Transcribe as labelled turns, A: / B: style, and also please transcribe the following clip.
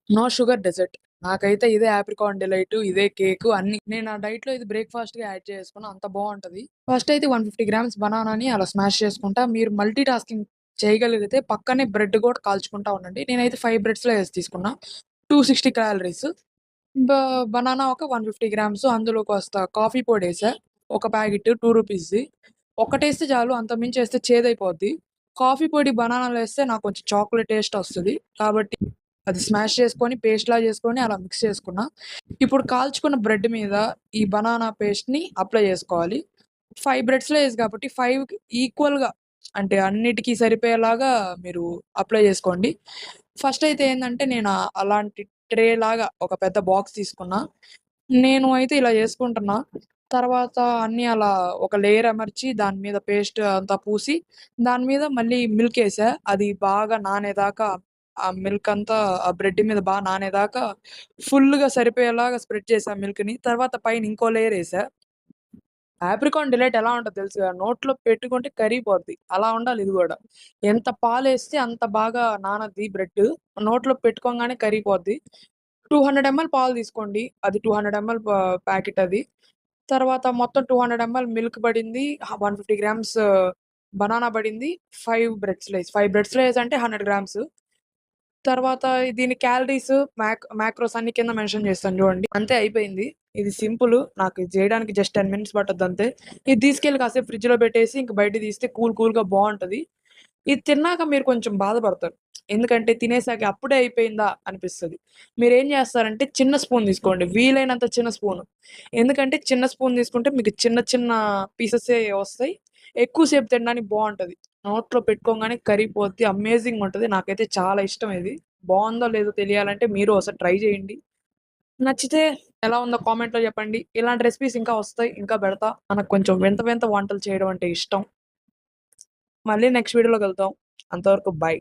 A: No sugar dessert. నాకైతే ఇదే ఆప్రికాన్ delight, ఇదే కేకు అన్నీ. నేను నా డైట్‌లో ఇది బ్రేక్‌ఫాస్ట్‌గా యాడ్ చేసుకున్నా. అంత బావుంటది. ఫస్ట్ అయితే 150 గ్రామ్స్ బనానాని అలా స్మాష్ చేసుకుంటా. మీరు మల్టీ టాస్కింగ్ చేయగలిగితే పక్కనే బ్రెడ్ కూడా కాల్చుకుంటా ఉండండి. నేనైతే 5 బ్రెడ్స్‌లో ఏసి తీసుకున్నా. 260 క్యాలరీస్. బ బనానా ఒక 150 గ్రామ్స్. అందులో కాస్త కాఫీ పొడేసా. ఒక ప్యాకెట్ రూ. 2 ఒక్కటేస్తే చాలు. అంతకు మించి ఏస్తే చేదైపోద్ది. కాఫీ పొడి బనానాలో ఏస్తే నాకు కొంచెం చాక్లేట్ టేస్ట్ వస్తది. కాబట్టి అది స్మాష్ చేసుకొని పేస్ట్‌లా చేసుకొని అలా మిక్స్ చేసుకున్నా. ఇప్పుడు కాల్చుకున్న బ్రెడ్ మీద ఈ బనానా పేస్ట్‌ని అప్లై చేసుకోవాలి. 5 బ్రెడ్స్‌లో ఏసి కాబట్టి 5కి ఈక్వల్‌గా అంటే అన్నిటికి సరిపోయేలాగా మీరు అప్లై చేసుకోండి. ఫస్ట్ అయితే ఏందంటే నేను అలాంటి ట్రే లాగా ఒక పెద్ద బాక్స్ తీసుకున్నా. నేను అయితే ఇలా చేసుకుంటున్నా. తర్వాత అన్నీ అలా ఒక లేయర్ అమర్చి దాని మీద పేస్ట్ అంతా పూసి, దాని మీద మళ్ళీ మిల్క్ ఏసా. అది బాగా నానేదాకా ఆ మిల్క్ అంతా ఆ బ్రెడ్ మీద నానేదాకా ఫుల్‌గా సరిపోయేలాగా స్ప్రెడ్ చేశా మిల్క్‌ని. తర్వాత పైన ఇంకో లేయర్ ఏసా. ఆప్రికాన్ డిలైట్ ఎలా ఉంటదో తెలుసుగా. నోట్లో పెట్టుకుంటే కరిగిపోద్ది. అలా ఉండాలి ఇది గూడా. ఎంత పాలేస్తే అంత బాగా నానద్ది బ్రెడ్. నోట్లో పెట్టుకోంగానే కరిగిపోద్ది. 200 ఎంఎల్ పాలు తీసుకోండి. అది 200 ఎంఎల్ ప్యాకెట్ అది. తర్వాత మొత్తం 200 ఎంఎల్ మిల్క్ పడింది. 150 గ్రామ్స్ బనానా పడింది. 5 బ్రెడ్స్‌లో ఏసి. 5 బ్రెడ్స్‌లో ఏసి అంటే 100 గ్రామ్స్. తర్వాత దీని క్యాలరీస్, మాక్రోస్ అన్ని కింద మెన్షన్ చేస్తాను చూడండి. అంతే అయిపోయింది. ఇది సింపుల్. నాకు ఇది చేయడానికి జస్ట్ 10 మినిట్స్ పట్టద్దంతే. ఇది తీసుకెళ్ళి కాసేపు ఫ్రిడ్జ్‌లో పెట్టేసి ఇంక బయటకి తీస్తే కూల్‌గా బావుంటది. ఇది తిన్నాక మీరు కొంచెం బాధపడతారు. ఎందుకంటే తినేసాక అప్పుడే అయిపోయిందా అనిపిస్తది. మీరేం చేస్తారంటే చిన్న స్పూన్ తీసుకోండి. వీలైనంత చిన్న స్పూను. ఎందుకంటే చిన్న స్పూన్ తీసుకుంటే మీకు చిన్న పీసెసే వస్తాయి. ఎక్కువ సేపు తినడానికి బావుంటది. నోట్లో పెట్టుకోంగానే కరిగిపోద్ది. అమేజింగుంటది. నాకైతే చాలా ఇష్టం ఇది. బావుందో లేదో తెలియాలంటే మీరు ఒకసారి ట్రై చేయండి. నచ్చితే ఎలా ఉందో కామెంట్‌లో చెప్పండి. ఇలాంటి రెసిపీస్ ఇంకా వస్తాయి. ఇంకా పెడతా. మనకు కొంచెం వింత వింత వంటలు చేయడం అంటే ఇష్టం. మళ్ళీ నెక్స్ట్ వీడియోలో కలుద్దాం. అంతవరకు బై.